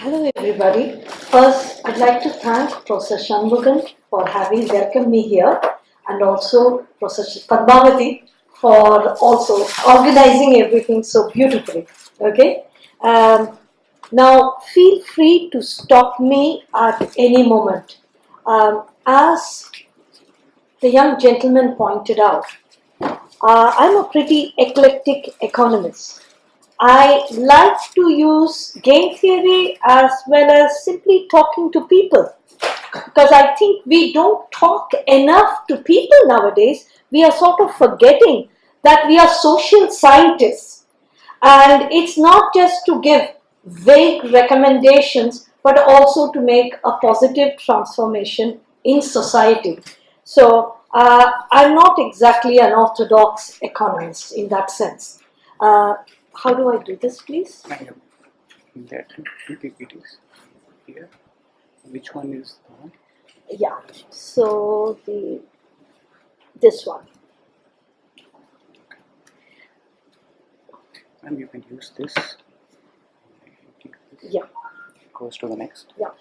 Hello everybody. First, I'd like to thank Professor Shanmugan for having welcomed me here and also Professor Padmavati for also organizing everything so beautifully. Okay. Now, feel free to stop me at any moment. As the young gentleman pointed out, I'm a pretty eclectic economist. I like to use game theory as well as simply talking to people because I think we don't talk enough to people nowadays. We are sort of forgetting that we are social scientists, and it's not just to give vague recommendations but also to make a positive transformation in society. So I'm not exactly an orthodox economist in that sense. How do I do this, please? That two PPTs here. Which one is the one? Yeah. So this one. And you can use this. Yeah. Goes to the next. Yeah.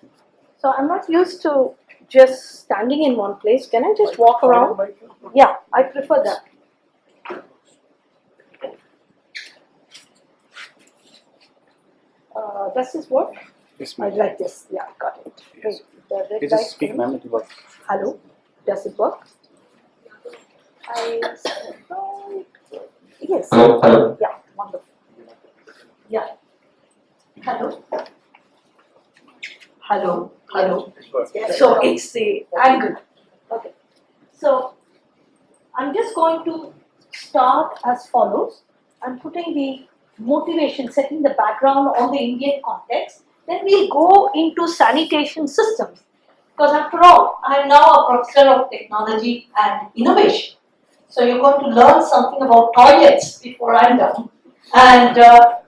So I'm not used to just standing in one place. Can I just walk around? Yeah, I prefer that. Does this work? Yes, I like this. Yeah, got it. Yes. The red This light is speak, ma'am. It works. Hello. Does it work? Yes. Hello. Yeah, wonderful. Yeah. Hello. Hello. Hello. So it's the angle. Okay. So I'm just going to start as follows. I'm putting the motivation, setting the background on the Indian context. Then we'll go into sanitation systems. Because after all, I'm now a professor of technology and innovation. So you're going to learn something about toilets before I'm done. And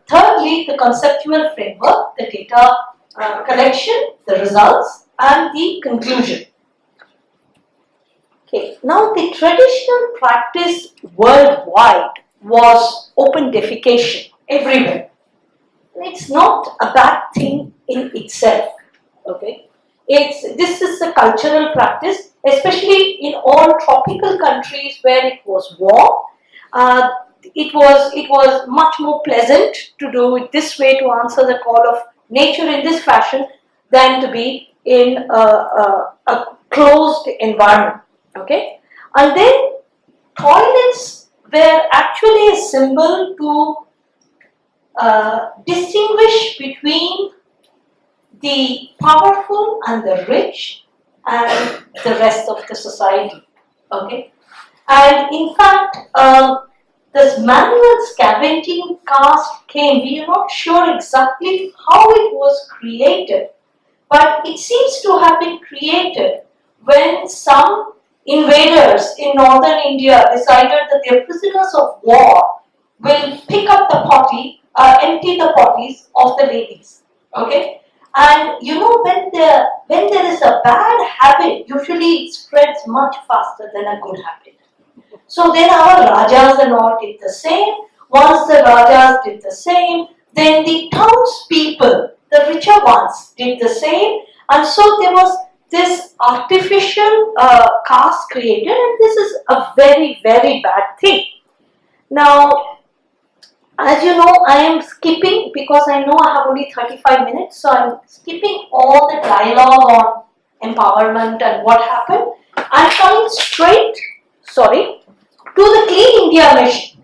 thirdly, the conceptual framework, the data collection, the results, and the conclusion. Okay, now the traditional practice worldwide was open defecation everywhere. It's not a bad thing in itself. Okay, this is a cultural practice, especially in all tropical countries where it was warm. It was much more pleasant to do it this way to answer the call of nature in this fashion than to be in a closed environment. Okay, and then toilets were actually a symbol to distinguish between the powerful and the rich and the rest of the society. Okay, and in fact, this manual scavenging caste came. We are not sure exactly how it was created, but it seems to have been created when some invaders in northern India decided that their prisoners of war will pick up the potty, empty the potties of the ladies. Okay, and you know when there is a bad habit, usually it spreads much faster than a good habit. So then our Rajas and all did the same. Once the Rajas did the same, then the townspeople, the richer ones, did the same, and so there was this artificial caste created, and this is a very, very bad thing. Now, as you know, I am skipping because I know I have only 35 minutes, so I'm skipping all the dialogue on empowerment and what happened. I'm coming straight, to the Clean India mission.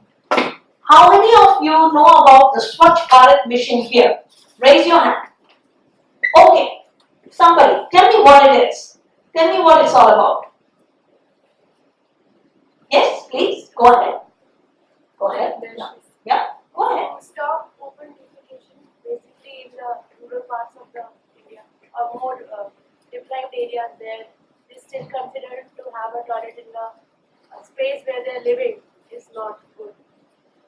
How many of you know about the Swachh Bharat mission here? Raise your hand. Okay, somebody, tell me what it is. Tell me what it's all about. Yes, please, go ahead. Go ahead. Yeah, go ahead. Stop open defecation basically in the rural parts of the India or more deprived areas there. They still consider to have a toilet in the space where they're living is not good.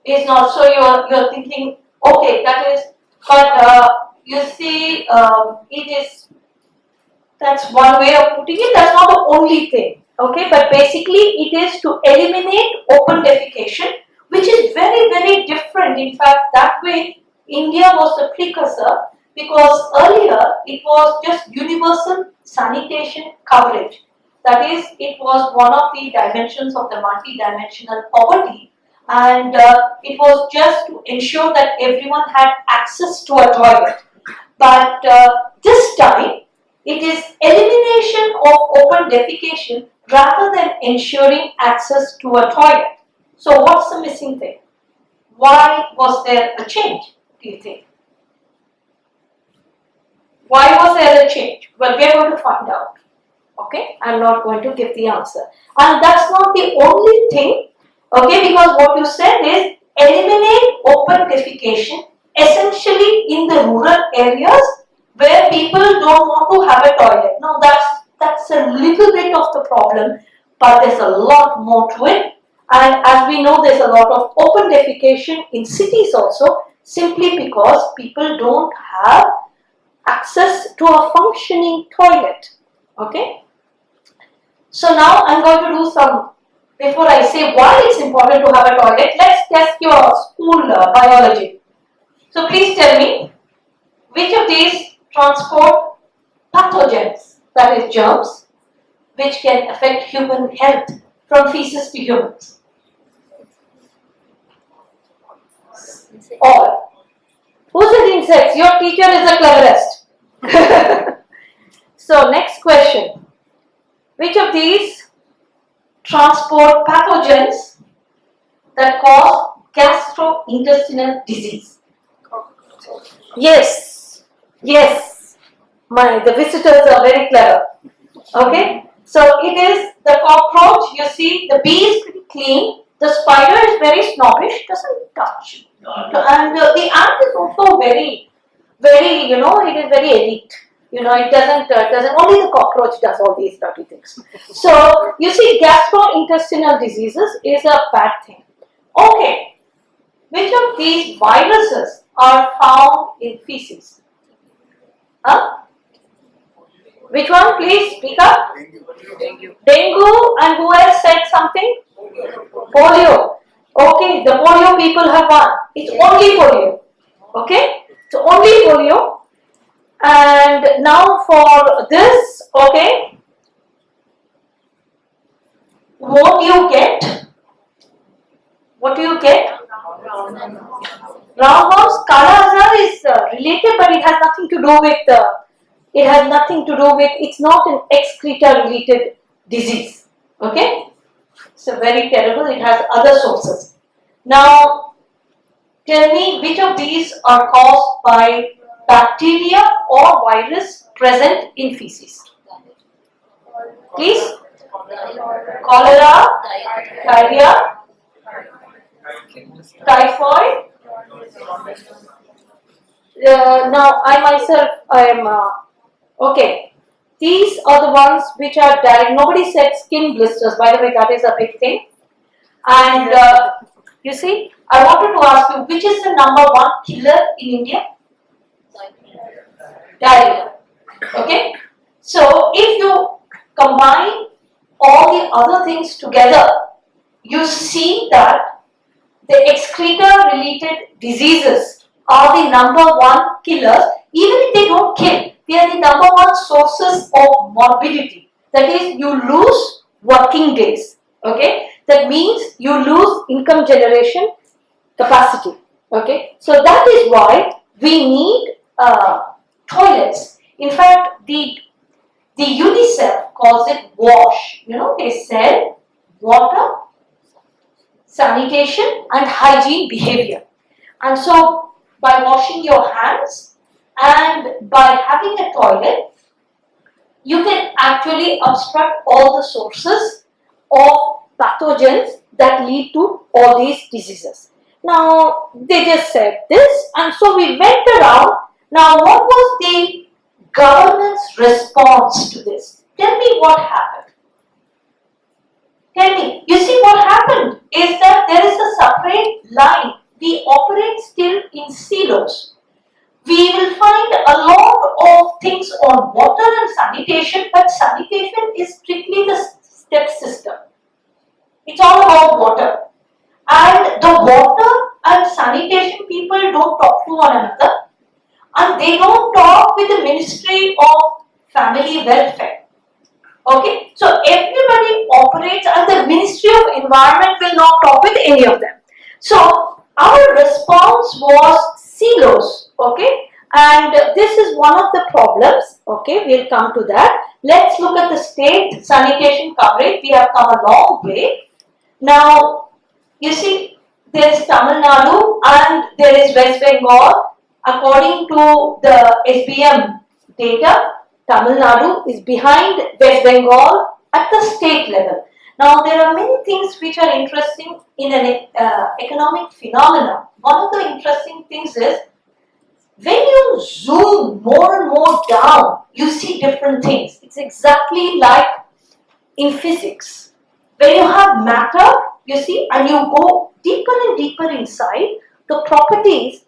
Is not, so you're thinking, okay, that is, but you see, that's one way of putting it. That's not the only thing. Okay, but basically it is to eliminate open defecation, which is very, very different. In fact, that way India was the precursor because earlier it was just universal sanitation coverage. That is, it was one of the dimensions of the multi-dimensional poverty, and it was just to ensure that everyone had access to a toilet. But this time, it is elimination of open defecation rather than ensuring access to a toilet. So what's the missing thing? Why was there a change, do you think? Why was there a change? Well, we're going to find out. Okay, I'm not going to give the answer. And that's not the only thing, okay, because what you said is eliminate open defecation, essentially in the rural areas where people don't want to have a toilet. Now that's a little bit of the problem, but there's a lot more to it. And as we know, there's a lot of open defecation in cities also, simply because people don't have access to a functioning toilet. Okay. So now I'm going to do some, before I say why it's important to have a toilet, let's test your school biology. So please tell me, which of these transport pathogens, that is germs, which can affect human health from feces to humans? All. Who said insects? Your teacher is the cleverest. So next question. Which of these transport pathogens that cause gastrointestinal disease? Yes, yes. The visitors are very clever. Okay, so it is the cockroach. You see, the bee is pretty clean. The spider is very snobbish, doesn't touch. And the ant is also very, very, it is very elite. It doesn't, only the cockroach does all these dirty things. So, you see, gastrointestinal diseases is a bad thing. Okay, which of these viruses are found in feces? Huh? Which one, please speak up? Dengue. Dengue, and who else said something? Polio. Okay, the polio people have won. It's only polio. Okay, so only polio. And now for this, okay, what do you get? What do you get? Roundhouse. Kala azar is related, but it has nothing to do with. It's not an excreta related disease. Okay, so very terrible. It has other sources. Now, tell me which of these are caused by bacteria or virus present in feces. Please. Cholera, diarrhea, typhoid. Now I myself, I am okay. These are the ones which are direct. Nobody said skin blisters. By the way, that is a big thing. And you see, I wanted to ask you, which is the number one killer in India? Diarrhea. Okay. So if you combine all the other things together, you see that the excreta related diseases are the number one killers. Even if they don't kill, they are the number one sources of morbidity. That is, you lose working days. Okay, that means you lose income generation capacity. Okay, so that is why we need toilets. In fact, the UNICEF calls it WASH. They said water, sanitation, and hygiene behavior. And so, by washing your hands and by having a toilet, you can actually obstruct all the sources of pathogens that lead to all these diseases. Now, they just said this, and so we went around. Now, what was the government's response to this? Tell me what happened. Tell me. You see, what happened is that there is a separate line. We operate still in silos. We will find a lot of things on water and sanitation, but sanitation is strictly the step system. It's all about water. And the water and sanitation people don't talk to one another. and they don't talk with the Ministry of Family Welfare. Okay, so everybody operates, and the Ministry of Environment will not talk with any of them. So our response was silos. Okay, and this is one of the problems. Okay, we'll come to that. Let's look at the state sanitation coverage. We have come a long way. Now, you see, there is Tamil Nadu and there is West Bengal. According to the SBM data, Tamil Nadu is behind West Bengal at the state level. Now, there are many things which are interesting in an economic phenomena. One of the interesting things is when you zoom more and more down, you see different things. It's exactly like in physics. When you have matter, you see, and you go deeper and deeper inside, the properties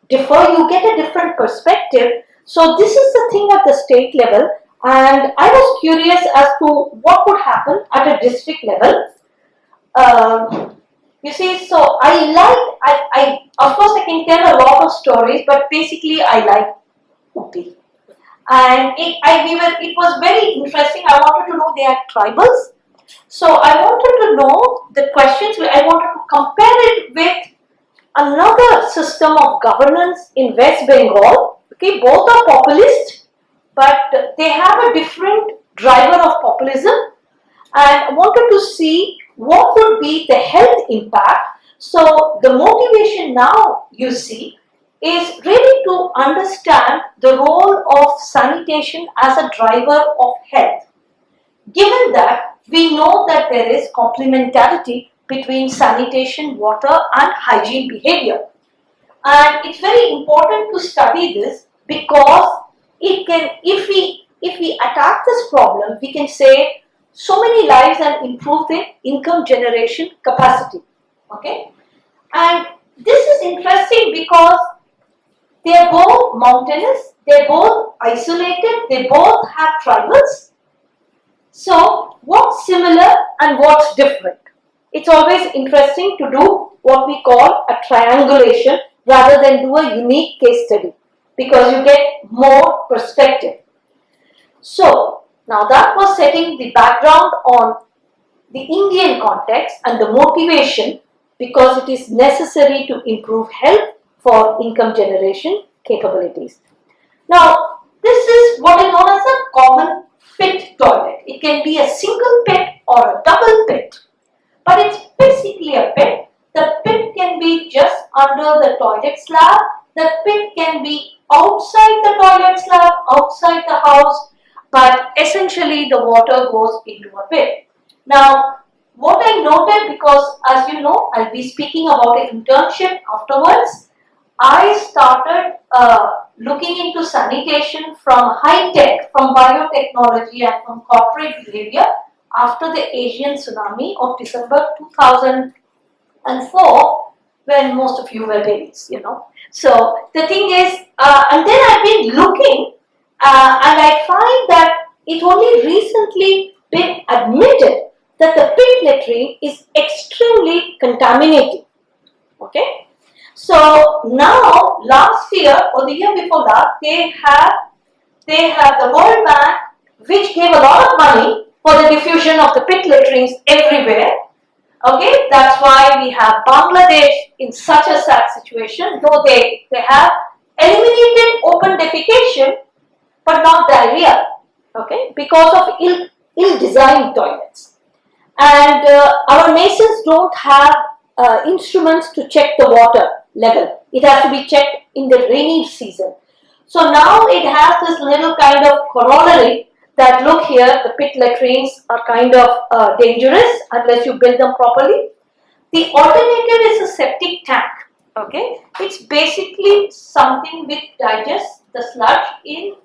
differ, you get a different perspective. So this is the thing at the state level, and I was curious as to what would happen at a district level. You see, so I of course I can tell a lot of stories, but basically I like Upi. And it was very interesting. I wanted to know they are tribals. So I wanted to know the questions. I wanted to compare it with another system of governance in West Bengal. Okay, both are populist, but they have a different driver of populism. And I wanted to see what would be the health impact. So the motivation now, you see, is really to understand the role of sanitation as a driver of health. Given that we know that there is complementarity between sanitation, water and hygiene behavior. And it's very important to study this because it can, if we attack this problem, we can save so many lives and improve the income generation capacity. Okay? And this is interesting because they are both mountainous, they are both isolated, they both have tribals. So what's similar and what's different? It's always interesting to do what we call a triangulation rather than do a unique case study because you get more perspective. So now that was setting the background on the Indian context and the motivation because it is necessary to improve health for income generation capabilities. Now this is what is known as a common pit toilet. It can be a single pit or a double pit, but it's basically a pit. The pit can be just under the toilet slab. The pit can be outside the toilet slab, outside the house, but essentially the water goes into a pit. Now, what I noted, because as you know, I'll be speaking about an internship afterwards, I started looking into sanitation from high tech, from biotechnology and from corporate behavior after the Asian tsunami of December 2004, when most of you were babies, you know. So the thing is, and then I've been looking and I find that it only recently been admitted that the pit latrine is extremely contaminating. Okay. So now, last year or the year before last, they have the World Bank, which gave a lot of money for the diffusion of the pit latrines everywhere. Okay, that's why we have Bangladesh in such a sad situation, though they have eliminated open defecation, but not diarrhea. Okay, because of ill-designed toilets, and our masons don't have instruments to check the water level. It has to be checked in the rainy season. So now it has this little kind of corollary that look here, the pit latrines are kind of dangerous unless you build them properly. The alternative is a septic tank. Okay, it's basically something which digests the sludge in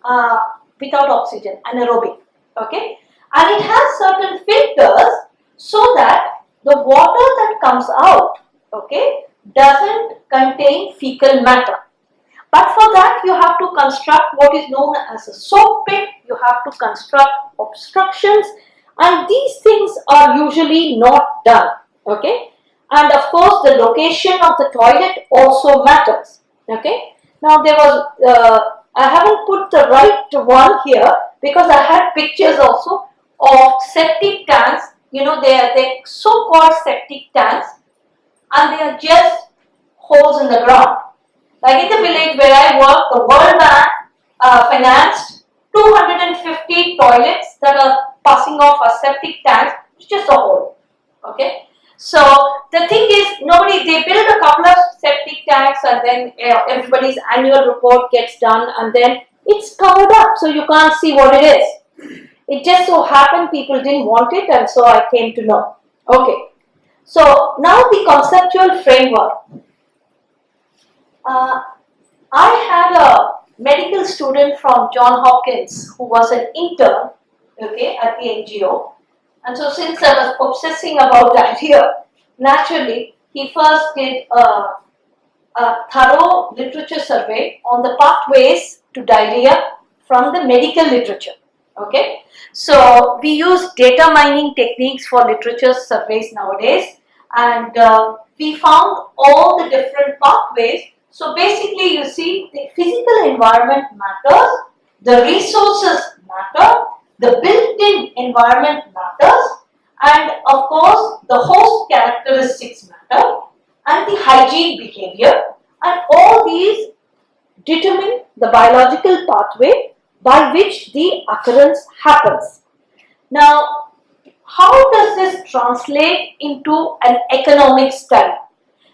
without oxygen, anaerobic. Okay, and it has certain filters so that the water that comes out, okay, doesn't contain fecal matter. But for that you have to construct what is known as a soak pit, you have to construct obstructions, and these things are usually not done. Okay, and of course the location of the toilet also matters. Okay, Now there was, I haven't put the right one here because I had pictures also of septic tanks. You know, they're so-called septic tanks, and they are just holes in the ground. Like in the village where I work, the World Bank financed 250 toilets that are passing off as septic tanks. It's just a hole. Okay. So the thing is, they build a couple of septic tanks, and then everybody's annual report gets done, and then it's covered up, so you can't see what it is. It just so happened people didn't want it, and so I came to know. Okay. So now the conceptual framework. I had a medical student from John Hopkins who was an intern, okay, at the NGO. And so since I was obsessing about diarrhea, naturally, he first did a thorough literature survey on the pathways to diarrhea from the medical literature. Okay, so we use data mining techniques for literature surveys nowadays, and we found all the different pathways. So basically, you see, the physical environment matters, the resources matter, the built-in environment matters, and of course, the host characteristics matter, and the hygiene behavior, and all these determine the biological pathway by which the occurrence happens. Now, how does this translate into an economic study?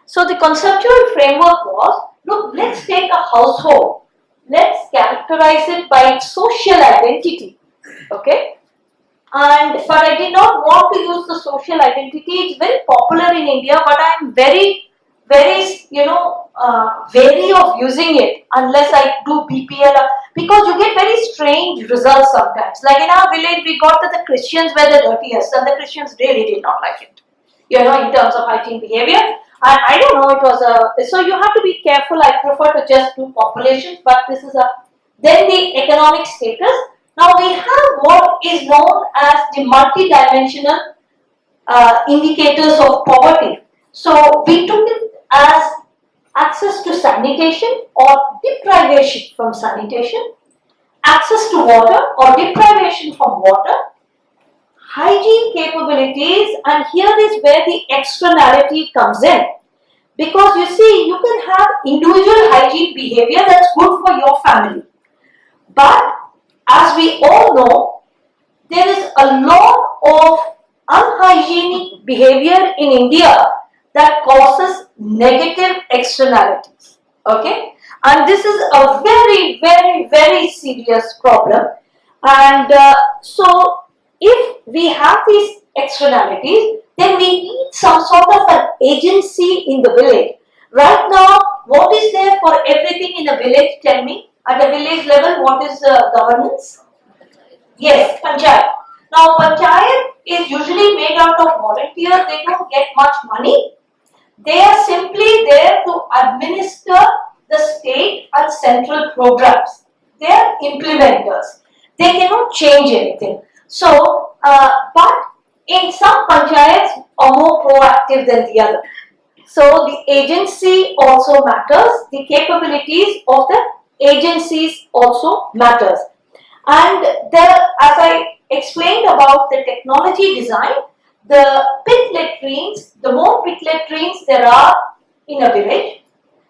So the conceptual framework was, look, let's take a household, let's characterize it by its social identity, okay? But I did not want to use the social identity. It's very popular in India, but I am very, wary of using it unless I do BPL, because you get very strange results sometimes. Like in our village, we got that the Christians were the dirtiest, and the Christians really did not like it, in terms of hygiene behavior. And I don't know, it was so you have to be careful. I prefer to just do populations, but this is then the economic status. Now we have what is known as the multi-dimensional indicators of poverty. So we took it as access to sanitation or deprivation from sanitation, access to water or deprivation from water, hygiene capabilities, and here is where the externality comes in. Because you see, you can have individual hygiene behavior that's good for your family. But as we all know, there is a lot of unhygienic behavior in India that causes negative externalities. Okay? And this is a very, very, very serious problem. And so, if we have these externalities, then we need some sort of an agency in the village. Right now, what is there for everything in a village? Tell me. At a village level, what is governance? Yes, panchayat. Now, panchayat is usually made out of volunteers. They don't get much money. They are simply there to administer the state and central programs. They are implementers. They cannot change anything. So, but in some panchayats are more proactive than the other. So, the agency also matters. The capabilities of the agencies also matters. And there, as I explained about the technology design, the pit latrines, the more pit latrines there are in a village,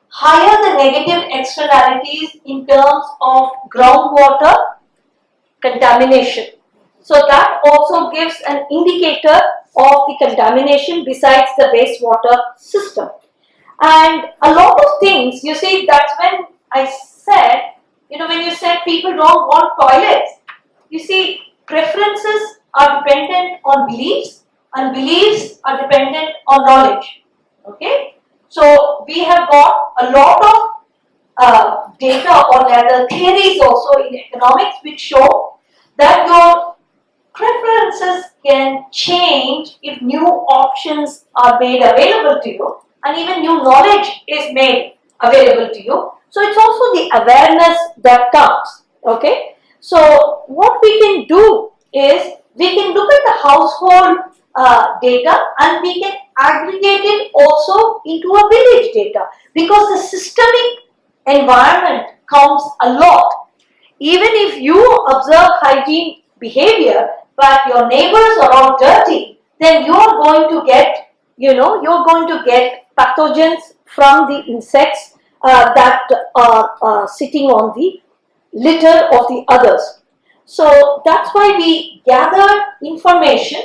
higher the negative externalities in terms of groundwater contamination. So that also gives an indicator of the contamination besides the wastewater system. And a lot of things, you see, that's when I said, when you said people don't want toilets, you see, preferences are dependent on beliefs, and beliefs are dependent on knowledge. Okay? So we have got a lot of data, or rather theories also in economics, which show that your preferences can change if new options are made available to you, and even new knowledge is made available to you. So it's also the awareness that counts. Okay? So what we can do is we can look at the household data, and we can aggregate it also into a village data, because the systemic environment counts a lot. Even if you observe hygiene behavior, but your neighbors are all dirty, then you are going to get, you're going to get pathogens from the insects that are sitting on the litter of the others. So that's why we gather information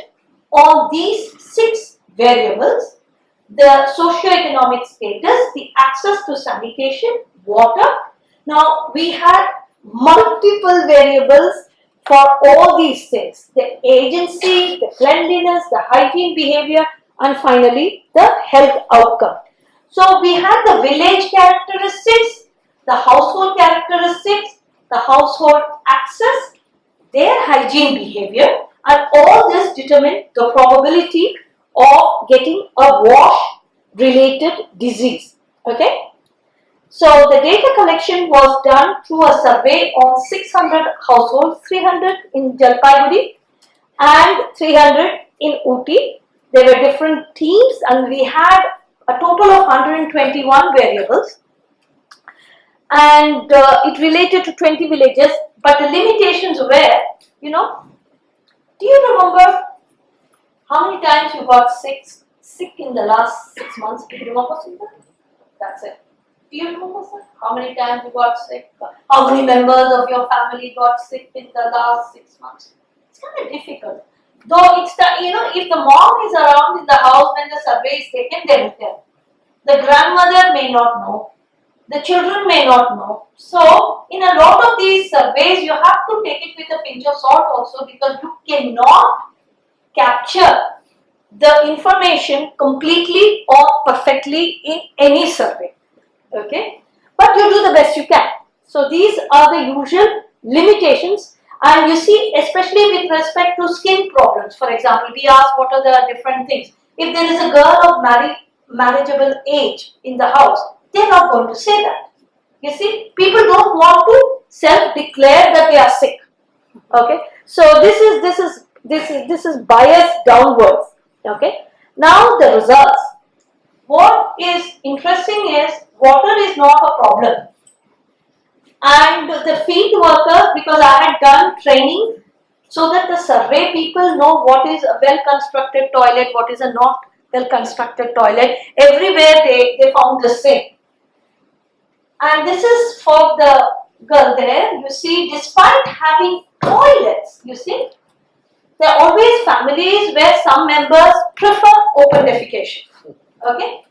on these 6 variables: the socio-economic status, the access to sanitation, water. Now we had multiple variables for all these things: the agency, the cleanliness, the hygiene behavior, and finally the health outcome. So we had the village characteristics, the household characteristics, the household access, their hygiene behavior, and all this determined the probability of getting a wash related disease. Okay. So the data collection was done through a survey on 600 households, 300 in Jalpaiguri and 300 in Ooty. There were different teams and we had a total of 121 variables, and it related to 20 villages, but the limitations were, do you remember how many times you got sick in the last 6 months? Do you remember something? That's it. Do you remember, sir? How many times you got sick? How many members of your family got sick in the last 6 months? It's kind of difficult. Though it's if the mom is around in the house when the survey is taken, they will tell. The grandmother may not know. The children may not know. So, in a lot of these surveys, you have to take it with a pinch of salt also, because you cannot capture the information completely or perfectly in any survey. Okay, but you do the best you can. So these are the usual limitations, and you see, especially with respect to skin problems. For example, we ask what are the different things. If there is a girl of marriageable age in the house, they're not going to say that. You see, people don't want to self-declare that they are sick. Okay, so this is bias downwards. Okay, now the results. What is interesting is water is not a problem, and the field workers, because I had done training so that the survey people know what is a well constructed toilet, what is a not well constructed toilet. Everywhere they found the same. And this is for the girl there. You see, despite having toilets, you see, there are always families where some members prefer open defecation. Okay,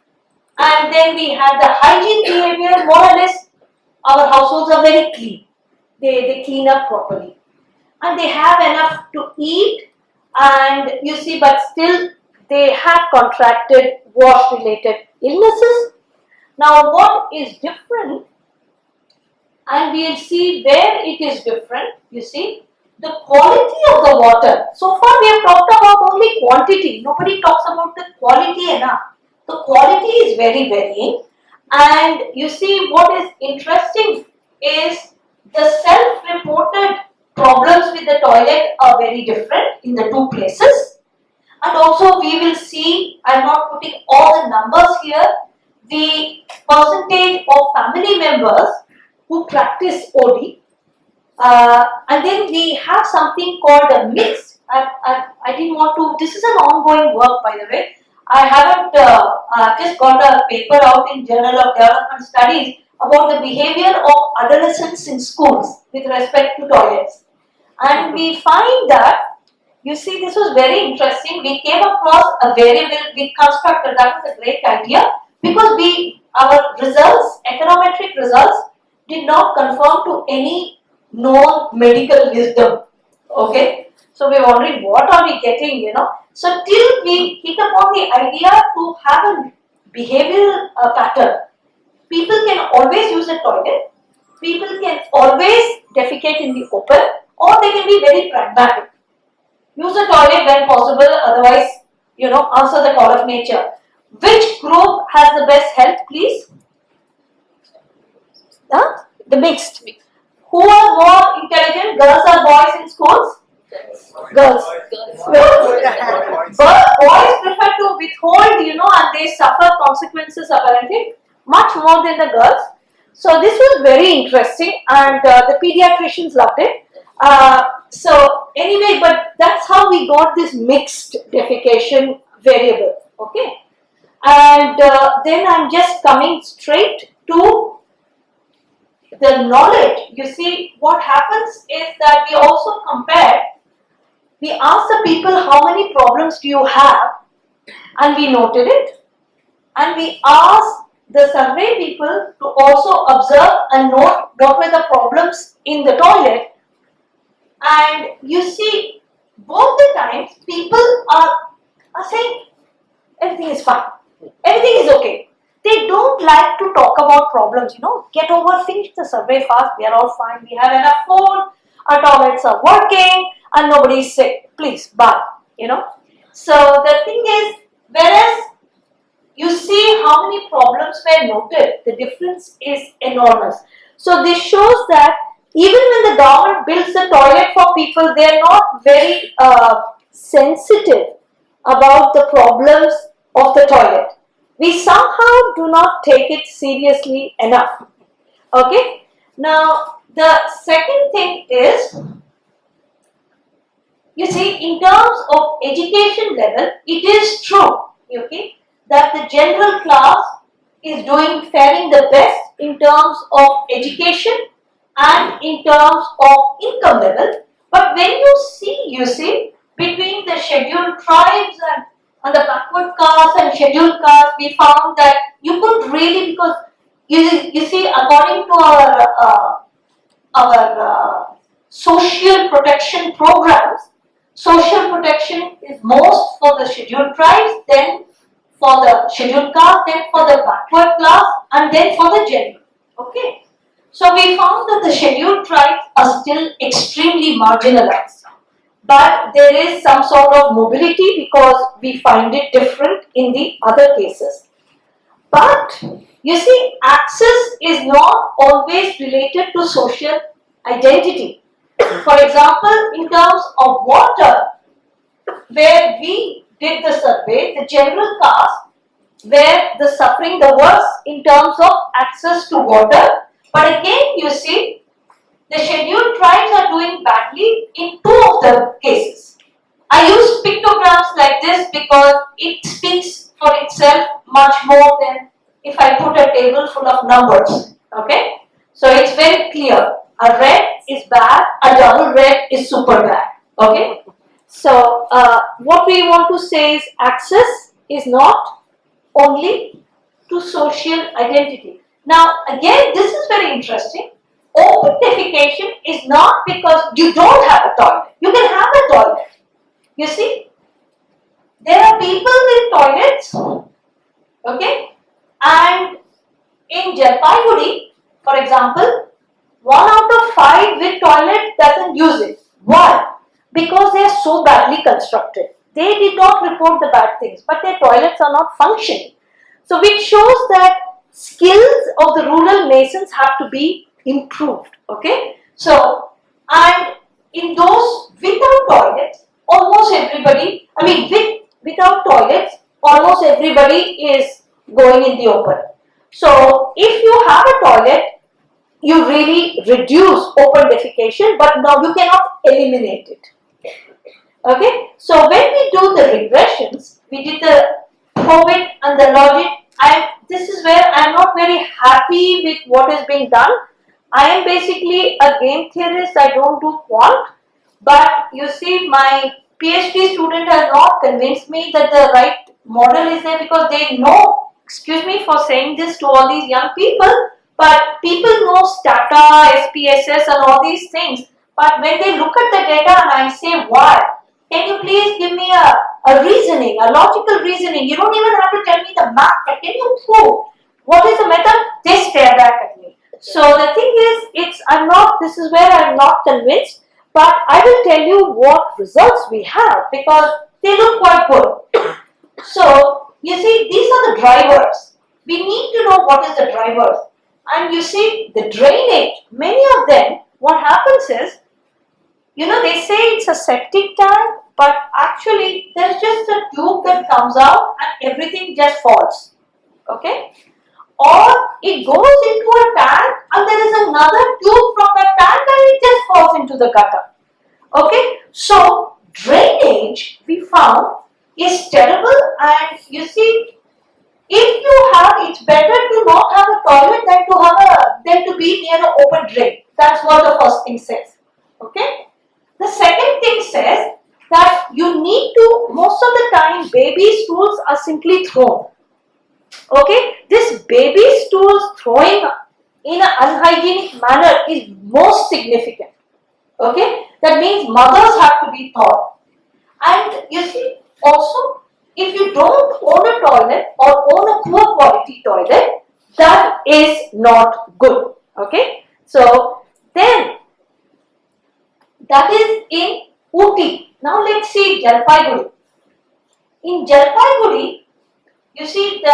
and then we have the hygiene behavior. More or less, our households are very clean. They clean up properly, and they have enough to eat. And you see, but still they have contracted wash-related illnesses. Now, what is different, and we'll see where it is different. You see, the quality of the water. So far, we have talked about only quantity. Nobody talks about the quality enough. The quality is very varying, and you see what is interesting is the self-reported problems with the toilet are very different in the 2 places. And also we will see, I am not putting all the numbers here, the percentage of family members who practice OD, and then we have something called a mix. I didn't want to, this is an ongoing work, by the way. I haven't just got a paper out in Journal of Development Studies about the behavior of adolescents in schools with respect to toilets. And we find that, you see, this was very interesting. We came across a variable we constructed. That was a great idea, because our results, econometric results, did not conform to any known medical wisdom. Okay, so we were wondering what are we getting, So till we hit upon the idea to have a behavioral pattern. People can always use a toilet. People can always defecate in the open, or they can be very pragmatic. Use a toilet when possible, otherwise, answer the call of nature. Which group has the best health, please? The mixed. Who are more intelligent, girls or boys in schools? Girls. But boys prefer to withhold, and they suffer consequences apparently much more than the girls. So this was very interesting, and the pediatricians loved it. So anyway, but that's how we got this mixed defecation variable. Okay, and then I'm just coming straight to the knowledge. You see, what happens is that we also compare. We asked the people how many problems do you have, and we noted it, and we asked the survey people to also observe and note what were the problems in the toilet. And you see, both the times people are saying everything is fine, everything is okay. They don't like to talk about problems, get over, finish the survey fast, we are all fine, we have enough food, our toilets are working, and nobody is sick, please, bye, So the thing is, whereas you see how many problems were noted, the difference is enormous. So this shows that even when the government builds a toilet for people, they are not very sensitive about the problems of the toilet. We somehow do not take it seriously enough. Okay? Now, the second thing is, you see, in terms of education level, it is true, okay, that the general class is faring the best in terms of education and in terms of income level. But when you see, between the scheduled tribes and the backward castes and scheduled castes, we found that you could really, because you see, according to our social protection programs, social protection is most for the scheduled tribes, then for the scheduled caste, then for the backward class, and then for the general. Okay. So we found that the scheduled tribes are still extremely marginalized. But there is some sort of mobility because we find it different in the other cases. But you see, access is not always related to social identity. For example, in terms of water, where we did the survey, the general caste were the suffering the worst in terms of access to water. But again, you see, the scheduled tribes are doing badly in two of the cases. I use pictograms like this because it speaks for itself much more than if I put a table full of numbers. Okay? So it's very clear. A red is bad, a double red is super bad. Okay? So what we want to say is access is not only to social identity. Now again, this is very interesting. Open defecation is not because you don't have a toilet. You can have a toilet. You see, there are people with toilets, okay, and in Jalpaiguri, for example, 1 out of 5 with toilet doesn't use it. Why? Because they are so badly constructed. They did not report the bad things, but their toilets are not functioning. So which shows that skills of the rural masons have to be improved. Okay. So, and in those without toilets, almost everybody, without toilets, almost everybody is going in the open. So if you have a toilet, you really reduce open defecation, but now you cannot eliminate it. Okay. So when we do the regressions, we did the COVID and the logic. This is where I am not very happy with what is being done. I am basically a game theorist, I don't do quant, but you see, my PhD student has not convinced me that the right model is there, because they know, excuse me for saying this to all these young people, but people know Stata, SPSS and all these things, but when they look at the data and I say, why? Can you please give me a reasoning, a logical reasoning? You don't even have to tell me the math, but can you prove what is the method? They stare back at me. So the thing is, this is where I'm not convinced, but I will tell you what results we have because they look quite good. So you see, these are the drivers. We need to know what is the drivers. And you see, the drainage, many of them, what happens is, they say it's a septic tank, but actually there's just a tube that comes out and everything just falls. Okay? or it goes into a tank and there is another tube from the tank and it just falls into the gutter. Okay, so drainage we found is terrible, and you see, if you have, it's better to not have a toilet than to be near an open drain. That's what the first thing says. Okay, the second thing says that you need to, most of the time, baby stools are simply thrown. Okay, this baby stools throwing in an unhygienic manner is most significant. Okay, that means mothers have to be taught. And you see, also, if you don't own a toilet or own a poor quality toilet, that is not good. Okay, so then that is in Ooty. Now let's see Jalpaiguri. In Jalpaiguri, you see,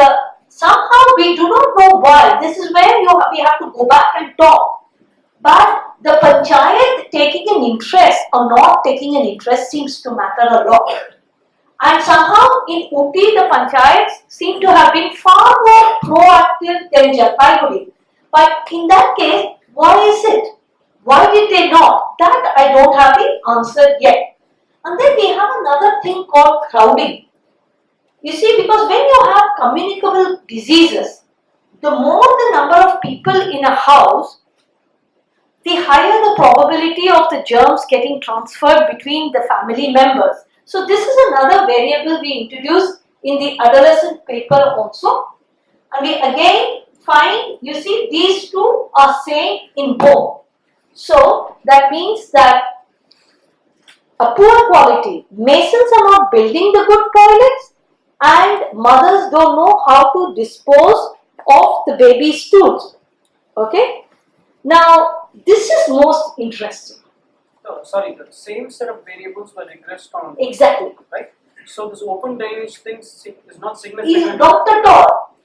somehow we do not know why. This is where we have to go back and talk. But the panchayat taking an interest or not taking an interest seems to matter a lot. And somehow in Ooty, the panchayats seem to have been far more proactive than Jalpaiguri. But in that case, why is it? Why did they not? That I don't have the answer yet. And then we have another thing called crowding. You see, because when you have communicable diseases, the more the number of people in a house, the higher the probability of the germs getting transferred between the family members. So this is another variable we introduced in the adolescent paper also. And we again find, you see, these two are same in both. So that means that a poor quality, masons are not building the good toilets, and mothers don't know how to dispose of the baby stools. Okay? Now, this is most interesting. No, sorry, the same set of variables were regressed on. Exactly. Right? So this open drainage thing is not significant. Is not at all.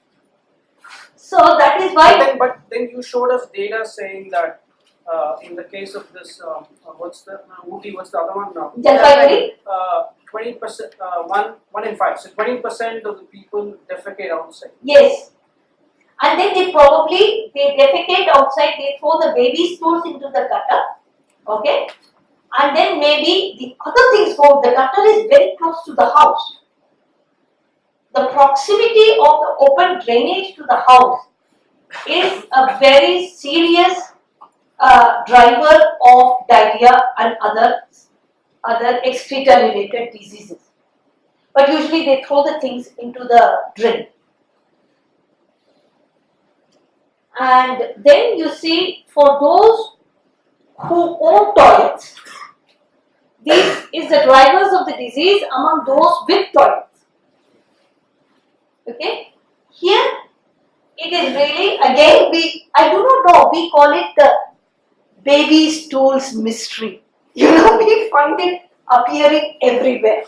So that is why. But then you showed us data saying that in the case of this, what's the Ooty? What's the other one now? Jalpaiguri. 20%, one in 5. So 20% of the people defecate outside. Yes. And then they defecate outside, they throw the baby stools into the gutter. Okay. And then maybe the other things go, the gutter is very close to the house. The proximity of the open drainage to the house is a very serious driver of diarrhea and other excreta related diseases. But usually they throw the things into the drain. And then you see, for those who own toilets, this is the drivers of the disease among those with toilets. Okay, here it is really, again, I do not know, we call it the baby stools mystery. You know, we find it appearing everywhere.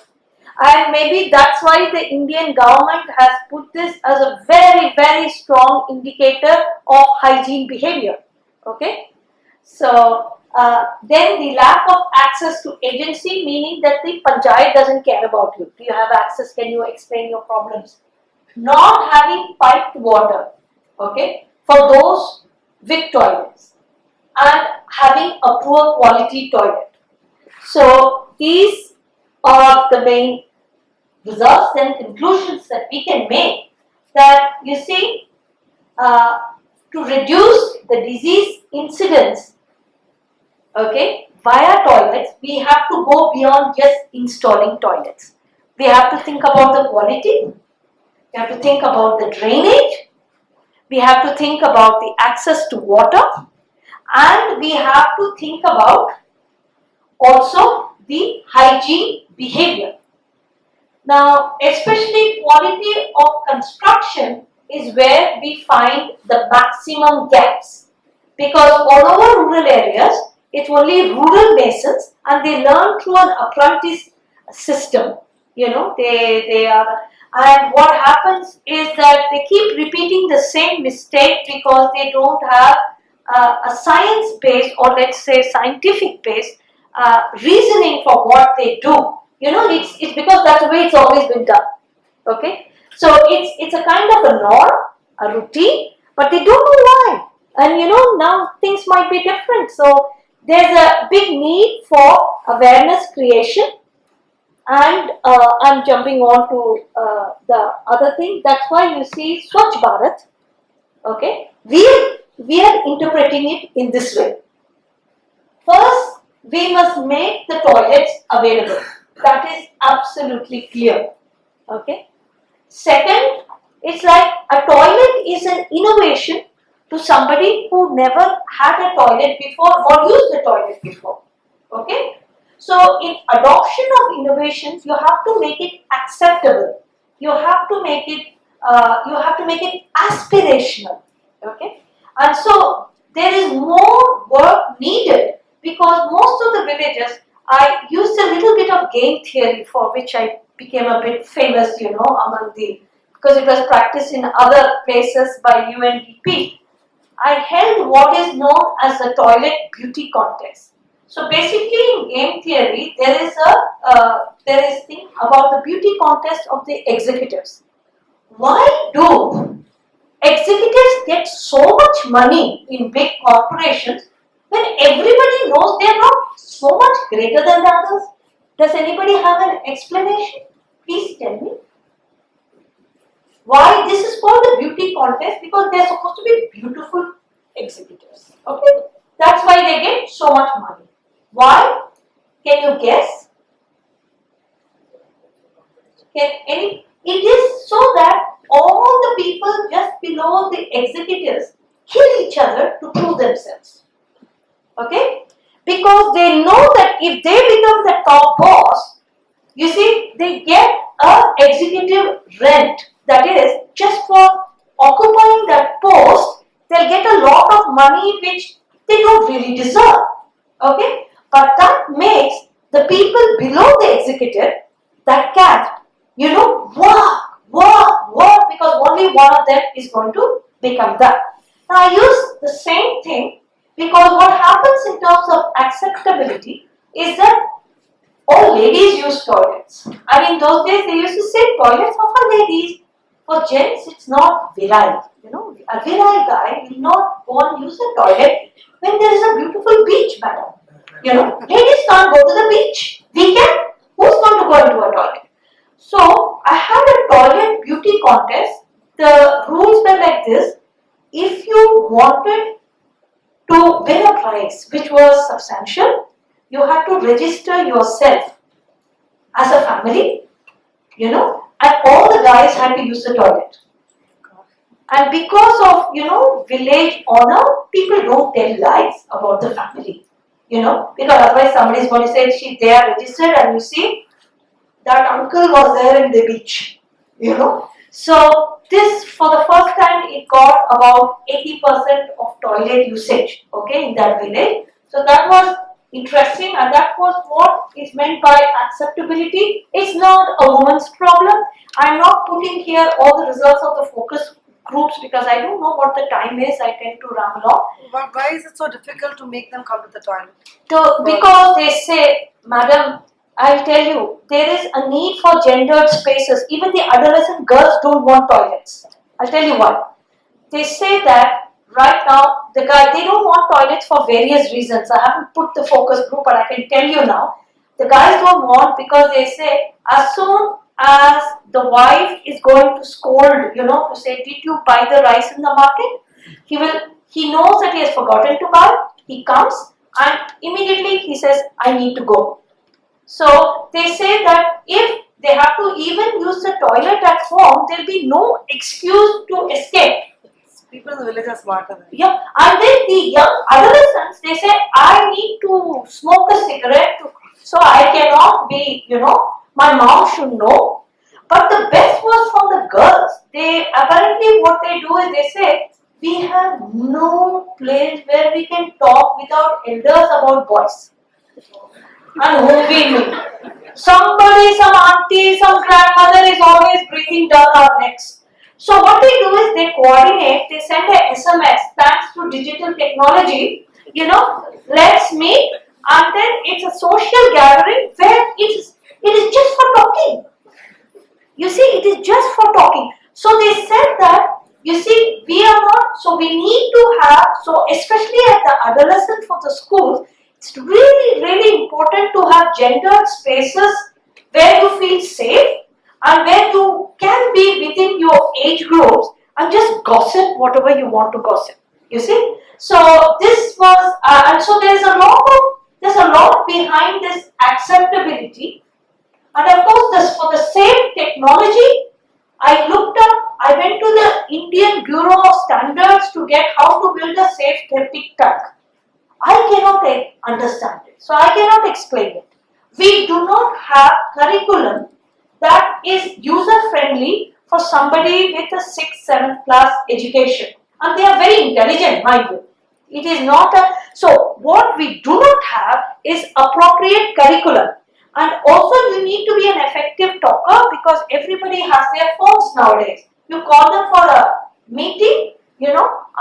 And maybe that's why the Indian government has put this as a very, very strong indicator of hygiene behavior. Okay, so then the lack of access to agency, meaning that the panchayat doesn't care about you. Do you have access? Can you explain your problems? Not having piped water, okay, for those with toilets, and having a poor quality toilet. So these are the main results and conclusions that we can make, that you see, to reduce the disease incidence, okay, via toilets, we have to go beyond just installing toilets. We have to think about the quality, we have to think about the drainage, we have to think about the access to water, and we have to think about also the hygiene behavior. Now, especially quality of construction is where we find the maximum gaps, because all over rural areas, it's only rural masons and they learn through an apprentice system. You know, they are, and what happens is that they keep repeating the same mistake because they don't have a science-based, or let's say scientific-based reasoning for what they do. You know, it's because that's the way it's always been done. Okay, so it's a kind of a norm, a routine, but they don't know why. And now things might be different. So there's a big need for awareness creation. And I'm jumping on to the other thing. That's why you see Swachh Bharat. Okay, we are interpreting it in this way. First, we must make the toilets available. That is absolutely clear. Okay. Second, it's like a toilet is an innovation to somebody who never had a toilet before or used the toilet before. Okay. So in adoption of innovations, you have to make it acceptable. You have to make it aspirational. Okay. And so there is more work needed, because most of the villages, I used a little bit of game theory for which I became a bit famous, because it was practiced in other places by UNDP. I held what is known as the toilet beauty contest. So basically in game theory, there is thing about the beauty contest of the executives. Why do executives get so much money in big corporations when everybody knows they are not so much greater than the others? Does anybody have an explanation? Please tell me. Why this is called the beauty contest? Because they are supposed to be beautiful executives. Okay, that's why they get so much money. Why? Can you guess? It is so that all the people just below the executives kill each other to prove themselves. Okay? Because they know that if they become the top boss, you see, they get an executive rent. That is, just for occupying that post, they'll get a lot of money which they don't really deserve. Okay? But that makes the people below the executive that can, work, because only one of them is going to become that. Now I use the same thing because what happens in terms of acceptability is that all ladies use toilets. And in those days they used to say toilets are for ladies. For gents it's not virile. A virile guy will not go and use a toilet when there is a beautiful beach, madam. Ladies can't go to the beach. We can. Who's going to go into a toilet? So I had a toilet beauty contest. The rules were like this. If you wanted to win a prize which was substantial, you had to register yourself as a family, and all the guys had to use the toilet. And because of, village honor, people don't tell lies about the family, because otherwise somebody is going to say, they are registered and you see, that uncle was there in the beach, So this, for the first time, it got about 80% of toilet usage, in that village. So that was interesting, and that was what is meant by acceptability. It's not a woman's problem. I'm not putting here all the results of the focus groups because I don't know what the time is. I tend to run along. But why is it so difficult to make them come to the toilet? Because they say, madam, I'll tell you, there is a need for gendered spaces. Even the adolescent girls don't want toilets. I'll tell you why. They say that right now, they don't want toilets for various reasons. I haven't put the focus group, but I can tell you now. The guys don't want because they say, as soon as the wife is going to scold, to say, did you buy the rice in the market? He knows that he has forgotten to buy. He comes and immediately he says, I need to go. So they say that if they have to even use the toilet at home, there will be no excuse to escape. People in the village are smarter than Yeah, and then the young adolescents, they say, I need to smoke a cigarette, so I cannot be, my mom should know. But the best was from the girls. They apparently what they do is they say, we have no place where we can talk without elders about boys. And whom we meet. Somebody, some auntie, some grandmother is always breathing down our necks. So what they do is they coordinate, they send a SMS, thanks to digital technology, let's meet, and then it's a social gathering where it is just for talking. You see, it is just for talking. So they said that, You see, we are not, so we need to have, so especially at the adolescent for the schools, it's really, really important to have gendered spaces where you feel safe and where you can be within your age groups and just gossip whatever you want to gossip. You see? So this was, and so there's a lot behind this acceptability. And of course, this for the same technology, I went to the Indian Bureau of Standards to get how to build a safe tic-tac. I cannot understand it, so I cannot explain it. We do not have curriculum that is user-friendly for somebody with a 6th, 7th class education. And they are very intelligent, mind you. It is not a, so what we do not have is appropriate curriculum. And also you need to be an effective talker because everybody has their phones nowadays. You call them for a meeting,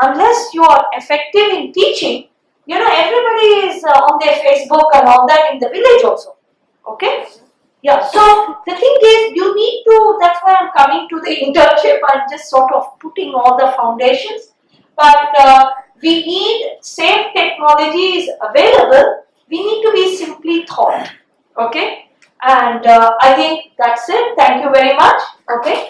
unless you are effective in teaching, everybody is on their Facebook and all that in the village also. Okay? Yeah, so the thing is, you need to, that's why I'm coming to the internship and just sort of putting all the foundations. But we need safe technologies available, we need to be simply taught. Okay? And I think that's it. Thank you very much. Okay?